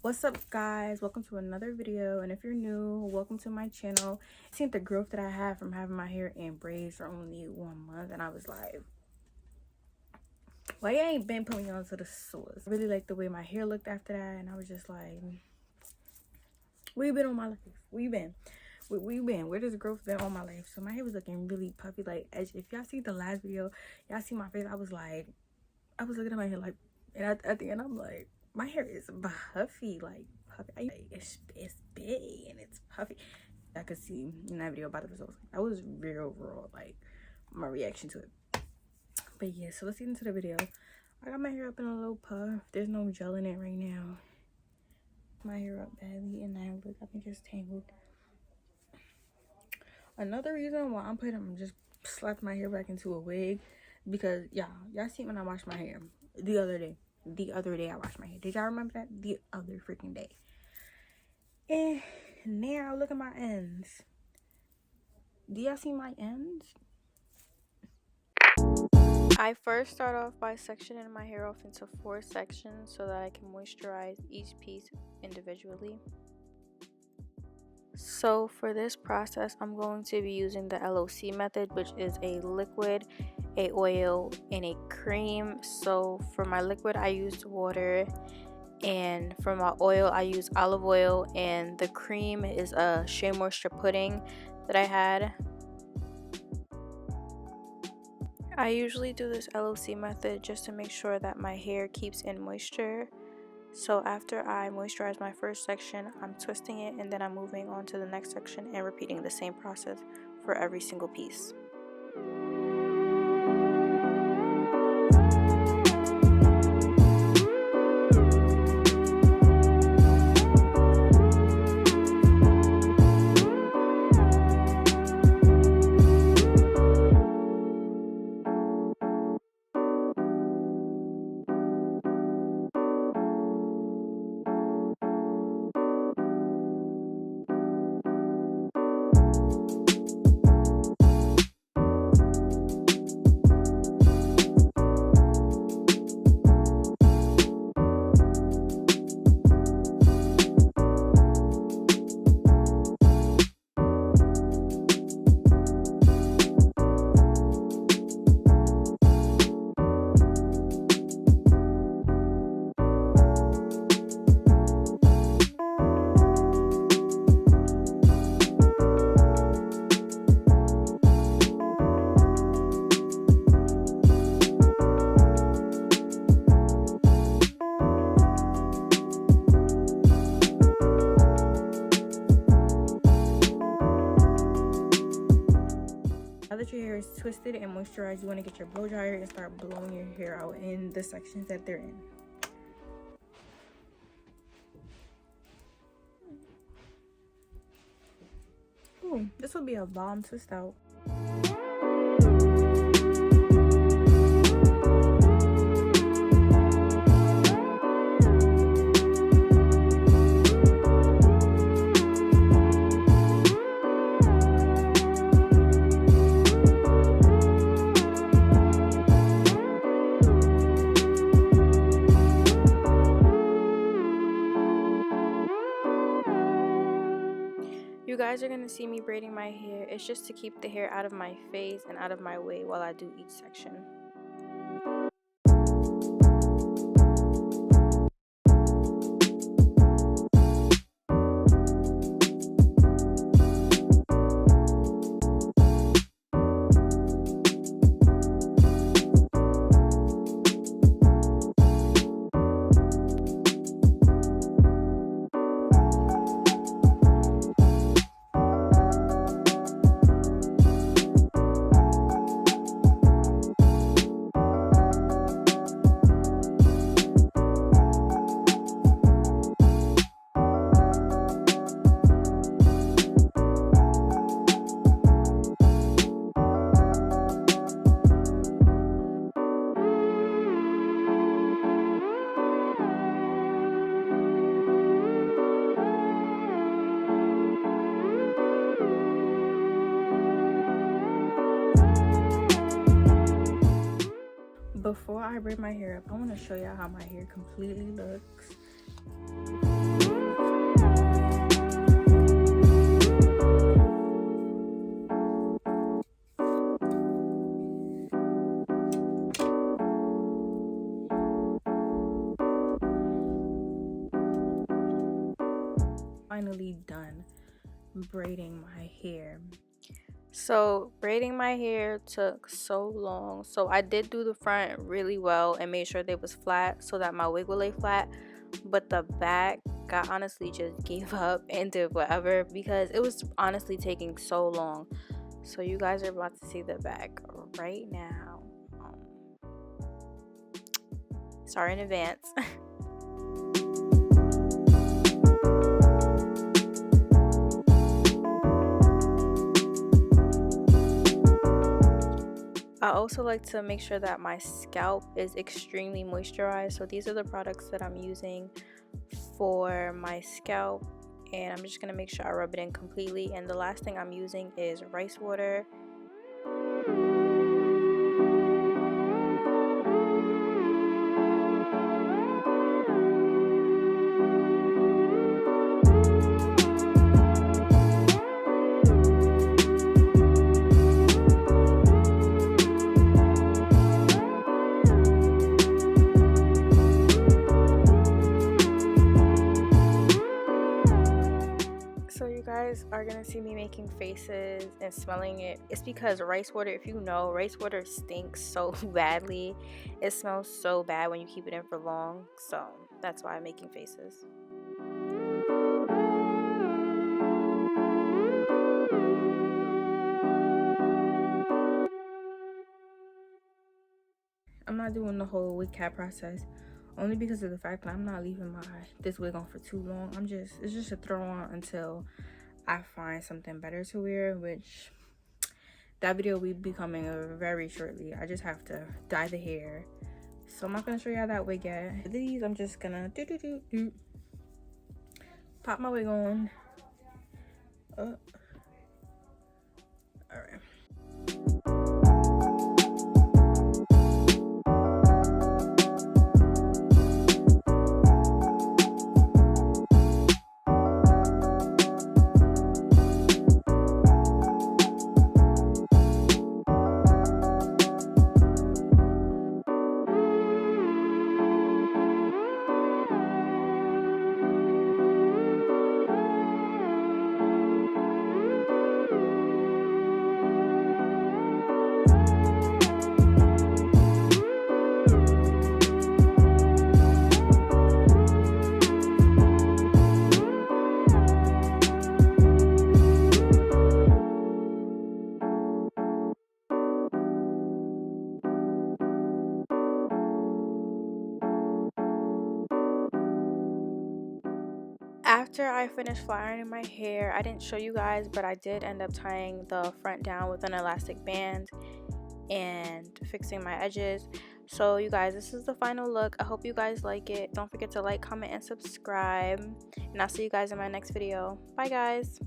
What's up, guys? Welcome to another video, and if you're new, welcome to my channel. Seeing the growth that I had from having my hair in braids for only 1 month, and I was like, why you ain't been putting me on to the source? I really like the way my hair looked after that, and I was just like, where you been on my life? Where you been? Where you been? Where does growth been on my life? So my hair was looking really puffy. Like, if y'all see the last video, y'all see my face, I was looking at my hair like, and at the end I'm like, my hair is puffy, like puffy. It's big and it's puffy. I could see in that video about the results. That was real raw, like my reaction to it. But yeah, so let's get into the video. I got my hair up in a little puff. There's no gel in it right now. My hair up badly, and now look, I think it's tangled. Another reason why I'm just slapped my hair back into a wig, because y'all see when I washed my hair the other day. I washed my hair. Did y'all remember that? The other freaking day. And now look at my ends. Do y'all see my ends? I first start off by sectioning my hair off into 4 sections so that I can moisturize each piece individually. So for this process, I'm going to be using the LOC method, which is a liquid, a oil, and a cream. So for my liquid, I used water, and for my oil, I use olive oil, and the cream is a Shea Moisture pudding that I had. I usually do this LOC method just to make sure that my hair keeps in moisture. So after I moisturize my first section, I'm twisting it, and then I'm moving on to the next section and repeating the same process for every single piece. Now that your hair is twisted and moisturized, you want to get your blow dryer and start blowing your hair out in the sections that they're in. Ooh, this will be a bomb twist out. You guys are going to see me braiding my hair. It's just to keep the hair out of my face and out of my way while I do each section. Before I braid my hair up, I want to show y'all how my hair completely looks. actually done braiding my hair. So braiding my hair took so long. So I did do the front really well and made sure they was flat so that my wig would lay flat, but the back, I honestly just gave up and did whatever because it was honestly taking so long. So you guys are about to see the back right now. Sorry in advance. I also like to make sure that my scalp is extremely moisturized. So these are the products that I'm using for my scalp, and I'm just gonna make sure I rub it in completely. And the last thing I'm using is rice water. So you guys are gonna see me making faces and smelling it. It's because rice water, if you know, rice water stinks so badly. It smells so bad when you keep it in for long. So that's why I'm making faces. I'm not doing the whole wig cap process only because of the fact that I'm not leaving this wig on for too long. It's just a throw on until I find something better to wear, which that video will be coming very shortly. I just have to dye the hair, so I'm not gonna show y'all that wig yet. These I'm just gonna pop my wig on. All right. After I finished flat ironing my hair, I didn't show you guys, but I did end up tying the front down with an elastic band and fixing my edges. So you guys, this is the final look. I hope you guys like it. Don't forget to like, comment, and subscribe, and I'll see you guys in my next video. Bye guys.